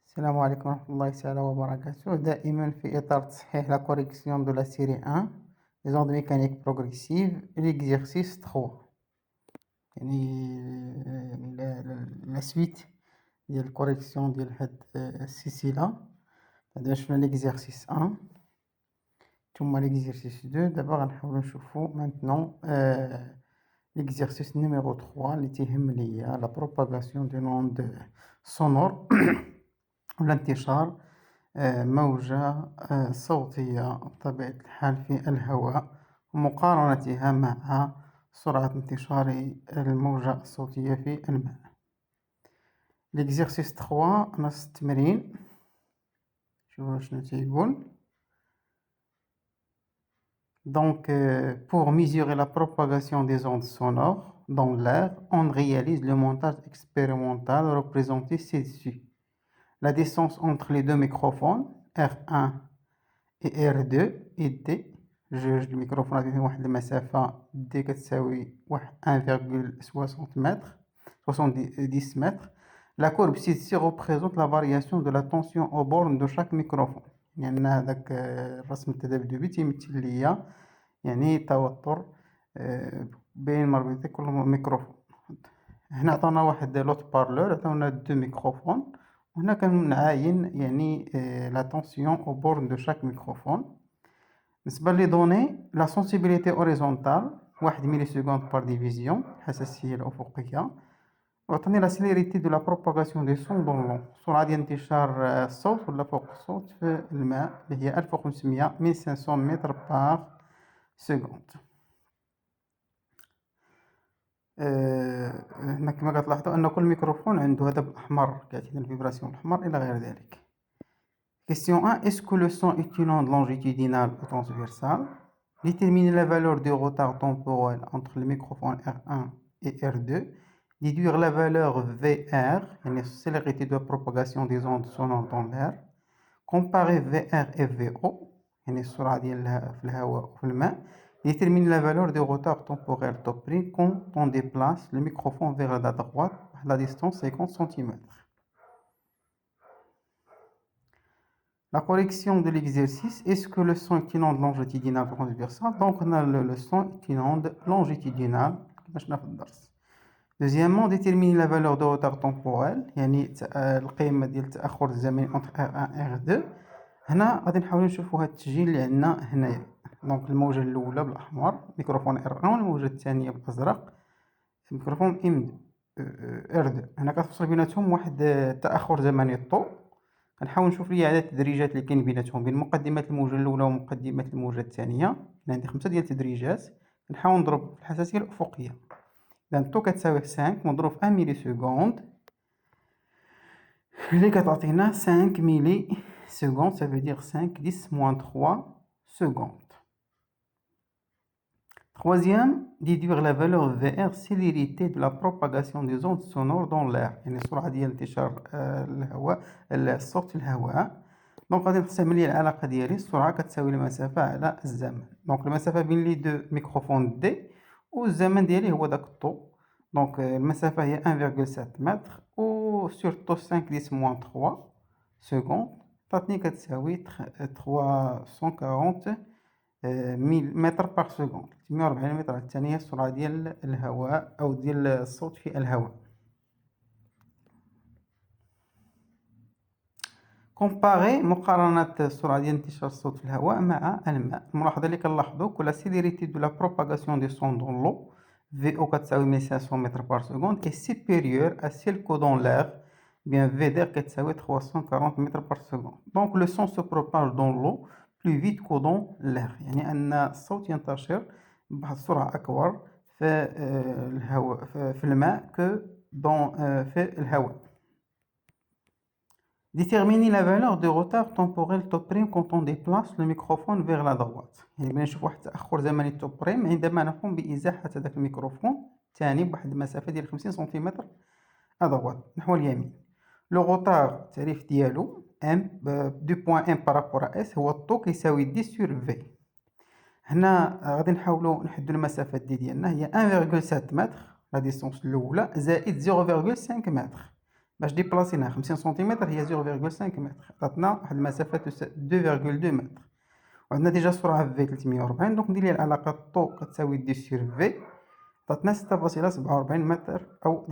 السلام عليكم ورحمة الله تعالى وبركاته. دائما في إطار تصحيح لا كوريكسيون دو لا série 1 les ondes mécaniques progressives l'exercice 3 يعني la suite ديال الكوريكسيون ديال هاد السلسلة. دابا شفنا l'exercice 1 ثم l'exercice 2. دابا غنحاولو نشوفو maintenant l'exercice numéro 3 اللي تيهمني هي la propagation d'une onde sonore ولا انتشار موجة صوتية بطبيعة الحال في الهواء ومقارنتها مع سرعة انتشار الموجة الصوتية في الماء. l'exercice 3 نص التمرين شوفوا شنو تيقول. Donc pour mesurer la propagation des ondes sonores dans l'air, on réalise le montage expérimental représenté ci-dessus. La distance entre les deux microphones R1 et R2 est D. جوج الميكروفونات بينهم واحد المسافة D كتساوي 1,60 متر 70 متر. La courbe ci-dessus représente la variation de la tension aux bornes de chaque microphone. يعني هذاك الرسم التذبذبي تيمثل ليا يعني توتر بين مربوطي كل ميكروفون. هنا عطاونا واحد لوت بارلور، عطاونا دو ميكروفون، وهنا كنعاين يعني لا طونسيون او بورن دو شاك ميكروفون. بالنسبه لي دوني لا سونسيبيليتي اوريزونتال 1 ملي سكوند بار ديفيزيون الحساسيه الافقيه، وعطاني لا سيليريتي دو لا بروباغاسيون دي سون دون لون السرعه ديال انتشار الصوت ولا فوق الصوت في الماء اللي هي 1500 1500 متر بار سكوند. هنا كما كتلاحظوا ان كل ميكروفون عنده هذا الاحمر كيعطينا الفيبراسيون الاحمر الى غير ذلك. Question 1. Est-ce que le son est une onde longitudinale ou transversale? Déterminer la valeur du retard temporel entre le microphone R1 et R2. Déduire la valeur VR, la célérité de propagation des ondes sonores dans l'air. Comparer VR et VO, la السرعة ديالها في الهواء وفي الماء. Déterminer la valeur du retard temporel top prime quand on déplace le microphone vers la droite à la distance 50 cm. La correction de l'exercice, est-ce que le son est une onde longitudinale ou transversale? Donc on a le son est une onde longitudinale. Deuxièmement, déterminer la valeur de retard temporel, يعني القيمة ديال التأخر الزمني entre R1 et R2. هنا غادي نحاولوا نشوفوا هذا التسجيل اللي عندنا هنايا. دونك الموجة الأولى بالأحمر ميكروفون R1 والموجة الثانية بالأزرق ميكروفون R2. هنا كتفصل بيناتهم واحد التأخر زمني طو. غنحاول نشوف لي عدد التدريجات اللي كاين بيناتهم بين مقدمات الموجة الأولى ومقدمات الموجة الثانية. عندي 5 ديال التدريجات. نحاول نضرب في الحساسية الأفقية. إذا طو كتساوي 5 مضروب في 1 ملي سكوند اللي كتعطينا 5 ملي secondes, ça veut dire 5, 10 moins 3 secondes. Troisième, déduire la valeur VR, célérité de la propagation des ondes sonores dans l'air. يعني السرعة ديال انتشار الهواء الصوت في الهواء. دونك غادي نحسب لي العلاقة ديالي السرعة كتساوي المسافة على الزمن. دونك المسافة بين لي دو ميكروفون دي والزمن ديالي هو داك الطو. دونك المسافة هي 1,7 متر و سورتو 5 10 moins 3 secondes. تعطيني كتساوي 340 متر بار سكوند 340 متر على الثانية السرعة ديال الهواء أو ديال الصوت في الهواء. كومباري مقارنة السرعة ديال انتشار الصوت في الهواء مع الماء. الملاحظة اللي كنلاحظو كو لا سيليريتي دو لا بروباغاسيون دي سون دون لو في او كتساوي 1500 متر بار سكوند اي سوبيريور ا سيل كو دون لاغ bien VDR كتساوي 340 متر بار سكوند. دونك لو سون سو بروباج دون لو بلو فيت كو دون لاغ، يعني ان الصوت ينتشر بواحد السرعة أكبر في الهواء في الماء كو دون في الهواء. Déterminer la valeur de retard temporel top prime quand on déplace le microphone vers la droite. يعني بغينا نشوف واحد التأخر زمني توب بريم عندما نقوم بإزاحة هذاك الميكروفون الثاني بواحد المسافة ديال 50 سنتيمتر أدروات نحو اليمين. لو غوتار التعريف ديالو ام دو بوين ام بارابور ا اس هو الطو كيساوي دي سور في. هنا غادي نحاولوا نحدوا المسافات ديالنا هي 1,7 متر لا ديستونس الاولى زائد 0,5 متر باش ديبلاسيناها 50 سنتيمتر هي 0.5 متر، عطاتنا واحد المسافة 2.2 متر، وعندنا ديجا سرعة في 340. دونك ندير ليها العلاقة طو كتساوي دي سير في، عطاتنا 6.47 متر أو